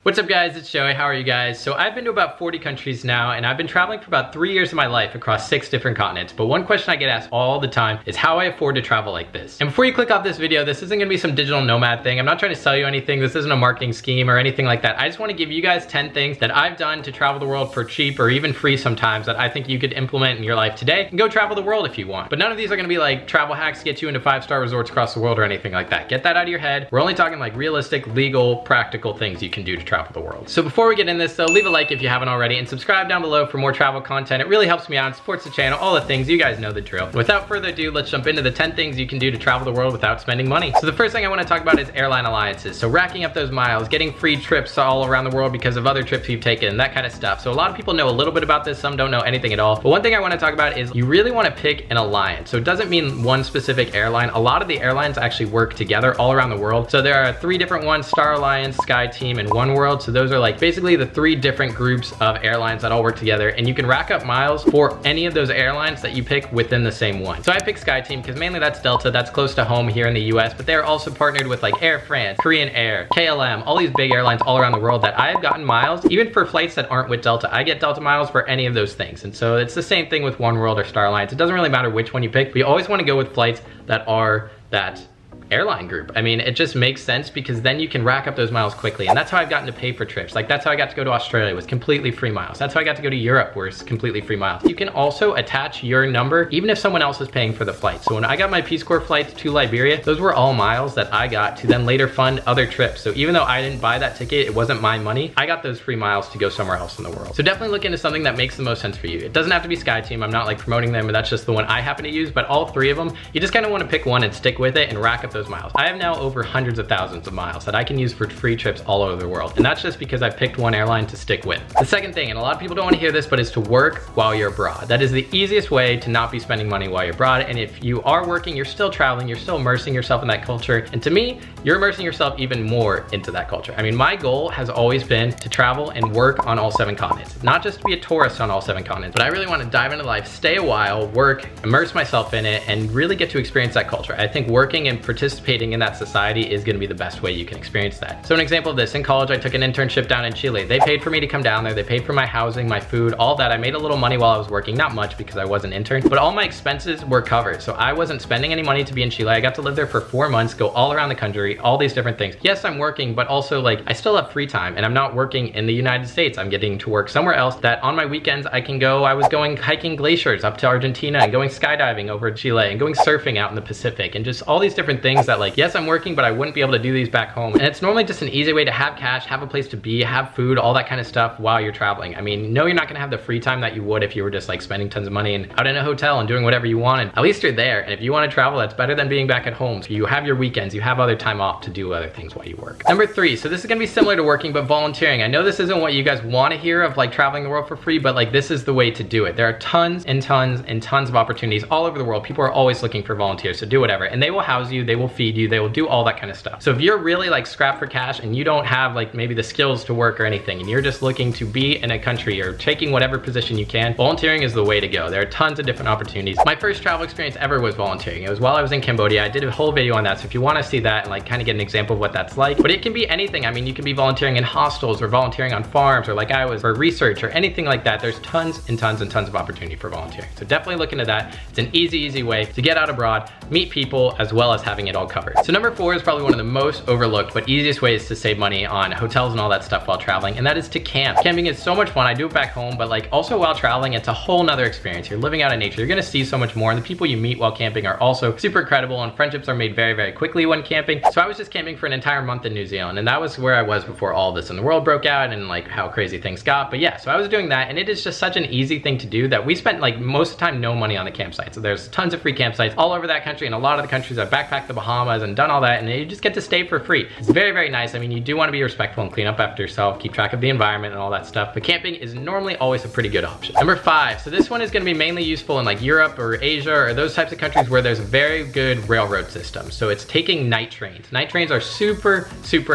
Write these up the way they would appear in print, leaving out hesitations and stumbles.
What's up guys, it's Joey, how are you guys? So I've been to about 40 countries now and I've been traveling for about 3 years of my life across 6 different continents. But one question I get asked all the time is how I afford to travel like this. And before you click off this video, this isn't gonna be some digital nomad thing. I'm not trying to sell you anything. This isn't a marketing scheme or anything like that. I just wanna give you guys 10 things that I've done to travel the world for cheap or even free sometimes that I think you could implement in your life today and go travel the world if you want. But none of these are gonna be like travel hacks to get you into 5-star resorts across the world or anything like that. Get that out of your head. We're only talking like realistic, legal, practical things you can do to travel the world. So before we get in this though, leave a like if you haven't already and subscribe down below for more travel content. It really helps me out, supports the channel, all the things, you guys know the drill. Without further ado, let's jump into the 10 things you can do to travel the world without spending money. So the first thing I want to talk about is airline alliances. So racking up those miles, getting free trips all around the world because of other trips you've taken, that kind of stuff. So a lot of people know a little bit about this, some don't know anything at all. But one thing I want to talk about is you really want to pick an alliance. So it doesn't mean one specific airline. A lot of the airlines actually work together all around the world. So there are 3 different ones: Star Alliance, SkyTeam, and Oneworld. So those are like basically the 3 different groups of airlines that all work together, and you can rack up miles for any of those airlines that you pick within the same one. So I picked SkyTeam because mainly that's Delta, that's close to home here in the US, but they're also partnered with like Air France, Korean Air, KLM, all these big airlines all around the world that I have gotten miles, even for flights that aren't with Delta. I get Delta miles for any of those things. And so it's the same thing with Oneworld or Star Alliance. It doesn't really matter which one you pick, but you always want to go with flights that are that airline group. I mean, it just makes sense because then you can rack up those miles quickly. And that's how I've gotten to pay for trips. Like that's how I got to go to Australia with completely free miles. That's how I got to go to Europe where it's completely free miles. You can also attach your number even if someone else is paying for the flight. So when I got my Peace Corps flights to Liberia, those were all miles that I got to then later fund other trips. So even though I didn't buy that ticket, it wasn't my money, I got those free miles to go somewhere else in the world. So definitely look into something that makes the most sense for you. It doesn't have to be SkyTeam. I'm not like promoting them, but that's just the one I happen to use. But all 3 of them, you just kind of want to pick one and stick with it and rack up those miles. I have now over hundreds of thousands of miles that I can use for free trips all over the world. And that's just because I picked one airline to stick with. The second thing, and a lot of people don't want to hear this, but is to work while you're abroad. That is the easiest way to not be spending money while you're abroad. And if you are working, you're still traveling, you're still immersing yourself in that culture. And to me, you're immersing yourself even more into that culture. I mean, my goal has always been to travel and work on all 7 continents. Not just to be a tourist on all 7 continents, but I really want to dive into life, stay a while, work, immerse myself in it, and really get to experience that culture. I think working and participating in that society is going to be the best way you can experience that. So an example of this, in college I took an internship down in Chile. They paid for me to come down there, they paid for my housing, my food, all that. I made a little money while I was working, not much because I was an intern, but all my expenses were covered. So I wasn't spending any money to be in Chile. I got to live there for 4 months, go all around the country, all these different things. Yes, I'm working, but also like I still have free time and I'm not working in the United States. I'm getting to work somewhere else that on my weekends I can go. I was going hiking glaciers up to Argentina and going skydiving over Chile and going surfing out in the Pacific and just all these different things that like, yes, I'm working, but I wouldn't be able to do these back home. And it's normally just an easy way to have cash, have a place to be, have food, all that kind of stuff while you're traveling. I mean, no, you're not gonna have the free time that you would if you were just like spending tons of money and out in a hotel and doing whatever you wanted. At least you're there. And if you want to travel, that's better than being back at home. So you have your weekends, you have other time off to do other things while you work. Number 3, so this is gonna be similar to working, but volunteering. I know this isn't what you guys want to hear of like traveling the world for free, but like this is the way to do it. There are tons and tons and tons of opportunities all over the world. People are always looking for volunteers, so do whatever. And they will house you, they will feed you, they will do all that kind of stuff. So if you're really like scrap for cash and you don't have like maybe the skills to work or anything and you're just looking to be in a country or taking whatever position you can, volunteering is the way to go. There are tons of different opportunities. My first travel experience ever was volunteering. It was while I was in Cambodia. I did a whole video on that, so if you want to see that and like kind of get an example of what that's like, but it can be anything. I mean, you can be volunteering in hostels or volunteering on farms or like I was for research or anything like that. There's tons and tons and tons of opportunity for volunteering. So definitely look into that. It's an easy way to get out abroad, meet people, as well as having it all covered. So number 4 is probably one of the most overlooked but easiest ways to save money on hotels and all that stuff while traveling, and that is to camp. Camping is so much fun. I do it back home, but like also while traveling, it's a whole nother experience. You're living out in nature. You're gonna see so much more, and the people you meet while camping are also super incredible, and friendships are made very, very quickly when camping. So I was just camping for an entire month in New Zealand, and that was where I was before all this in the world broke out and like how crazy things got. But yeah, so I was doing that, and it is just such an easy thing to do that we spent like most of the time no money on the campsite. So there's tons of free campsites all over that country, and a lot of the countries I've backpacked the Bahamas and done all that, and you just get to stay for free. It's very, very nice. I mean, you do want to be respectful and clean up after yourself, keep track of the environment and all that stuff, but camping is normally always a pretty good option. Number 5, so this one is going to be mainly useful in like Europe or Asia or those types of countries where there's a very good railroad system. So it's taking night trains. Night trains are super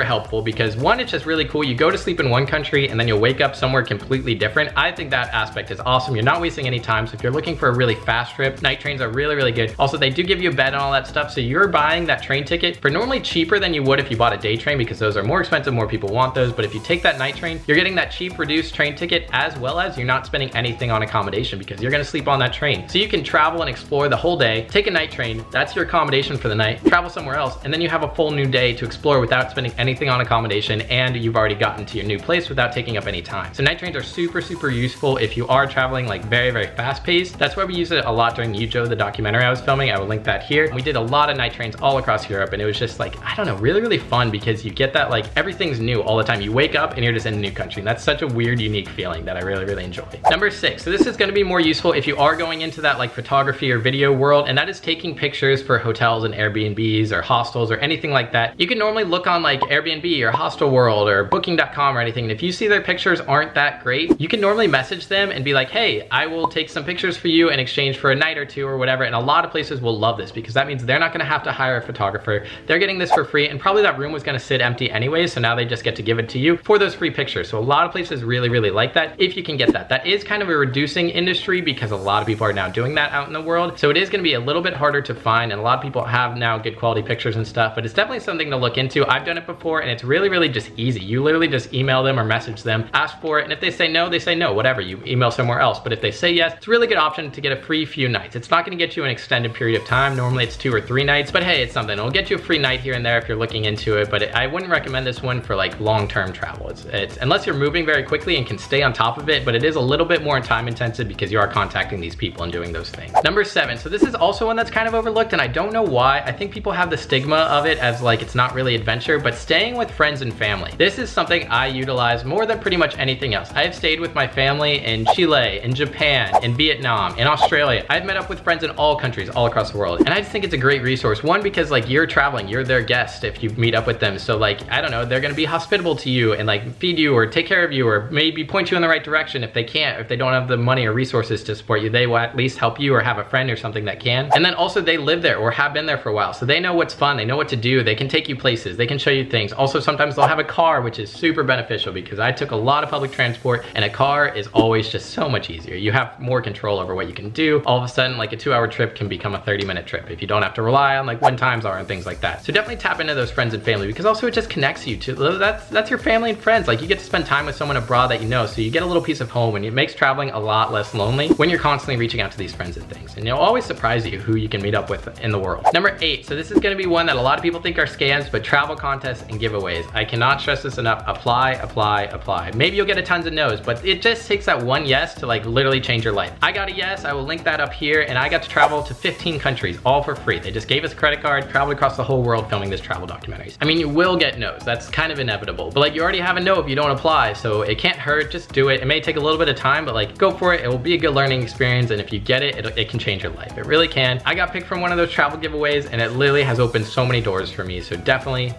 helpful because one, it's just really cool. You go to sleep in one country and then you'll wake up somewhere completely different. I think that aspect is awesome. You're not wasting any time. So if you're looking for a really fast trip, night trains are really good. Also, they do give you a bed and all that stuff, so you're buying buying that train ticket for normally cheaper than you would if you bought a day train, because those are more expensive, more people want those. But if you take that night train, you're getting that cheap reduced train ticket, as well as you're not spending anything on accommodation because you're gonna sleep on that train. So you can travel and explore the whole day, take a night train, that's your accommodation for the night, travel somewhere else, and then you have a full new day to explore without spending anything on accommodation, and you've already gotten to your new place without taking up any time. So night trains are super, super useful if you are traveling like very, very fast paced. That's why we use it a lot during Yujo, the documentary I was filming. I will link that here. We did a lot of night trains all across Europe, and it was just like, I don't know, really, really fun because you get that like everything's new all the time. You wake up and you're just in a new country. And that's such a weird, unique feeling that I really, really enjoy. Number 6, so this is gonna be more useful if you are going into that like photography or video world, and that is taking pictures for hotels and Airbnbs or hostels or anything like that. You can normally look on like Airbnb or Hostel World or Booking.com or anything, and if you see their pictures aren't that great, you can normally message them and be like, hey, I will take some pictures for you in exchange for a night or two or whatever. And a lot of places will love this because that means they're not gonna have to hire a photographer. They're getting this for free, and probably that room was gonna sit empty anyway, so now they just get to give it to you for those free pictures. So a lot of places really, really like that if you can get that. That is kind of a reducing industry because a lot of people are now doing that out in the world. So it is gonna be a little bit harder to find, and a lot of people have now good quality pictures and stuff, but it's definitely something to look into. I've done it before, and it's really, really just easy. You literally just email them or message them, ask for it, and if they say no, they say no, whatever, you email somewhere else. But if they say yes, it's a really good option to get a free few nights. It's not gonna get you an extended period of time. Normally it's 2 or 3 nights, but hey, it's something. It'll get you a free night here and there if you're looking into it, but I wouldn't recommend this one for like long-term travel. It's unless you're moving very quickly and can stay on top of it, but it is a little bit more time intensive because you are contacting these people and doing those things. Number 7, so this is also one that's kind of overlooked, and I don't know why. I think people have the stigma of it as like it's not really adventure, but staying with friends and family. This is something I utilize more than pretty much anything else. I have stayed with my family in Chile, in Japan, in Vietnam, in Australia. I've met up with friends in all countries, all across the world, and I just think it's a great resource. One, because like you're traveling, you're their guest if you meet up with them, so like, I don't know, they're gonna be hospitable to you and like feed you or take care of you or maybe point you in the right direction. If they can't, if they don't have the money or resources to support you, they will at least help you or have a friend or something that can. And then also they live there or have been there for a while, so they know what's fun, they know what to do, they can take you places, they can show you things. Also, sometimes they'll have a car, which is super beneficial because I took a lot of public transport, and a car is always just so much easier. You have more control over what you can do. All of a sudden, like a 2-hour trip can become a 30-minute trip if you don't have to rely on like when times are and things like that. So definitely tap into those friends and family, because also it just connects you to, that's your family and friends. Like you get to spend time with someone abroad that you know, so you get a little piece of home, and it makes traveling a lot less lonely when you're constantly reaching out to these friends and things. And it'll always surprise you who you can meet up with in the world. Number 8, so this is gonna be one that a lot of people think are scams, but travel contests and giveaways. I cannot stress this enough. Apply, apply, apply. Maybe you'll get a tons of no's, but it just takes that one yes to like literally change your life. I got a yes, I will link that up here, and I got to travel to 15 countries, all for free. They just gave us a credit card, traveled across the whole world filming this travel documentaries. I mean, you will get no's, that's kind of inevitable, but like you already have a no if you don't apply, so it can't hurt, just do it. It may take a little bit of time, but like go for it. It will be a good learning experience, and if you get it, it can change your life. It really can. I got picked from one of those travel giveaways, and it literally has opened so many doors for me, so definitely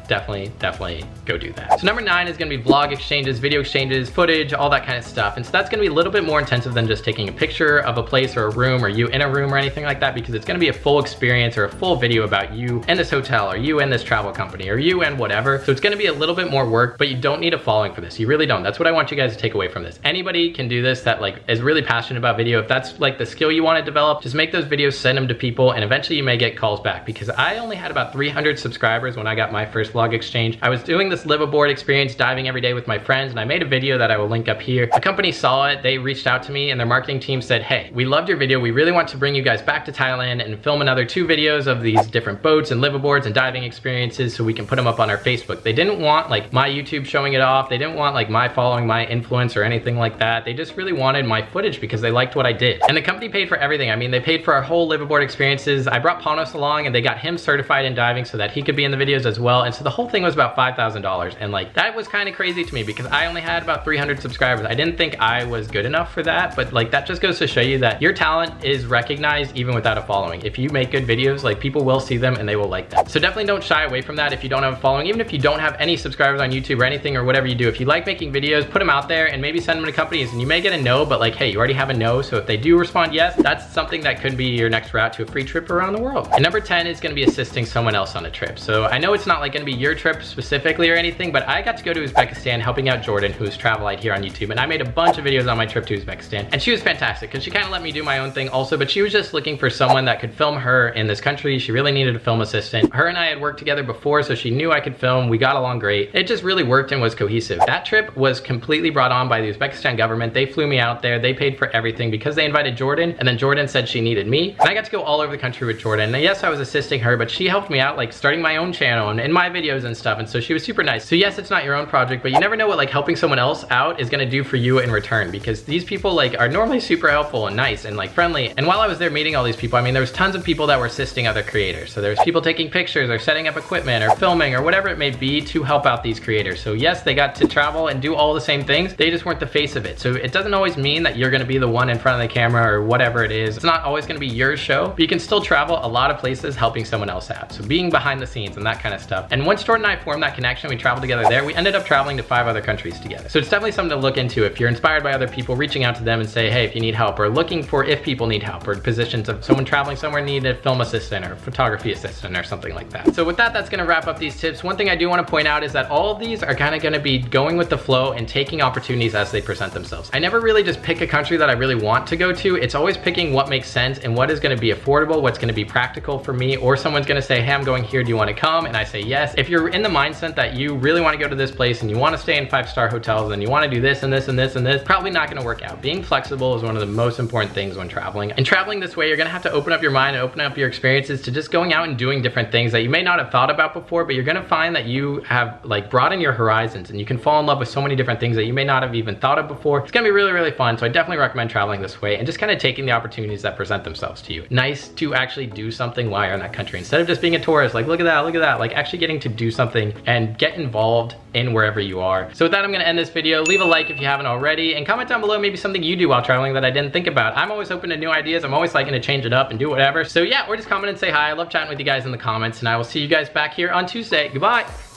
go do that. So number 9 is gonna be vlog exchanges, video exchanges, footage, all that kind of stuff. And so that's gonna be a little bit more intensive than just taking a picture of a place or a room or you in a room or anything like that, because it's gonna be a full experience or a full video about you and this hotel or you and this travel company or you and whatever. So it's gonna be a little bit more work, but you don't need a following for this. You really don't. That's what I want you guys to take away from this. Anybody can do this that like is really passionate about video. If that's like the skill you want to develop, just make those videos, send them to people, and eventually you may get calls back, because I only had about 300 subscribers when I got my first vlog exchange. I was doing this live aboard experience, diving every day with my friends, and I made a video that I will link up here. A company saw it, they reached out to me, and their marketing team said, hey, we loved your video. We really want to bring you guys back to Thailand and film another 2 videos of these different boats and liveaboards and diving experiences so we can put them up on our Facebook. They didn't want like my YouTube showing it off. They didn't want like my following my influence or anything like that. They just really wanted my footage because they liked what I did. And the company paid for everything. I mean, they paid for our whole liveaboard experiences. I brought Panos along, and they got him certified in diving so that he could be in the videos as well. And so the whole thing was about $5,000. And like, that was kind of crazy to me because I only had about 300 subscribers. I didn't think I was good enough for that, but like that just goes to show you that your talent is recognized even without a following. If you make good videos, like people will see them and they will like them. So definitely don't shy away from that if you don't have a following. Even if you don't have any subscribers on YouTube or anything or whatever you do, if you like making videos, put them out there and maybe send them to companies, and you may get a no, but like, hey, you already have a no. So if they do respond yes, that's something that could be your next route to a free trip around the world. And number 10 is gonna be assisting someone else on a trip. So I know it's not like gonna be your trip specifically or anything, but I got to go to Uzbekistan helping out Jordan, who's Travelite here on YouTube, and I made a bunch of videos on my trip to Uzbekistan, and she was fantastic because she kind of let me do my own thing also, but she was just looking for someone that could film her in this country. She really needed a film assistant. Her and I had worked together before, so she knew I could film. We got along great. It just really worked and was cohesive. That trip was completely brought on by the Uzbekistan government. They flew me out there. They paid for everything because they invited Jordan, and then Jordan said she needed me. And I got to go all over the country with Jordan. Now, yes, I was assisting her, but she helped me out, like starting my own channel and in my videos and stuff. And so she was super nice. So yes, it's not your own project, but you never know what like helping someone else out is gonna do for you in return, because these people like are normally super helpful and nice and like friendly. And while I was there meeting all these people, I mean, there was tons of people that were assisting other creators. So there's people taking pictures or setting up equipment or filming or whatever it may be to help out these creators. So yes, they got to travel and do all the same things. They just weren't the face of it. So it doesn't always mean that you're gonna be the one in front of the camera or whatever it is. It's not always gonna be your show, but you can still travel a lot of places helping someone else out. So being behind the scenes and that kind of stuff. And once Jordan and I formed that connection, we traveled together there, we ended up traveling to 5 other countries together. So it's definitely something to look into if you're inspired by other people, reaching out to them and say, hey, if you need help, or looking for if people need help, or positions of someone traveling somewhere need a film assistant or photography assistant or something like that. So with that, that's gonna wrap up these tips. One thing I do wanna point out is that all of these are kind of gonna be going with the flow and taking opportunities as they present themselves. I never really just pick a country that I really want to go to. It's always picking what makes sense and what is gonna be affordable, what's gonna be practical for me, or someone's gonna say, hey, I'm going here, do you wanna come? And I say yes. If you're in the mindset that you really wanna go to this place and you wanna stay in 5-star hotels and you wanna do this and this and this and this, probably not gonna work out. Being flexible is one of the most important things when traveling. And traveling this way, you're gonna have to open up your mind and open up your experiences to just going out and doing different things that you may not have thought about before, but you're gonna find that you have like broadened your horizons and you can fall in love with so many different things that you may not have even thought of before. It's gonna be really, really fun. So I definitely recommend traveling this way and just kind of taking the opportunities that present themselves to you. Nice to actually do something while you're in that country instead of just being a tourist, like look at that, like actually getting to do something and get involved in wherever you are. So with that, I'm gonna end this video. Leave a like if you haven't already, and comment down below maybe something you do while traveling that I didn't think about. I'm always open to new ideas. I'm always liking to change it up and do whatever. So yeah, or just comment and say hi. I love chatting with you guys in the comments, and I will see you guys back here on Tuesday. Goodbye.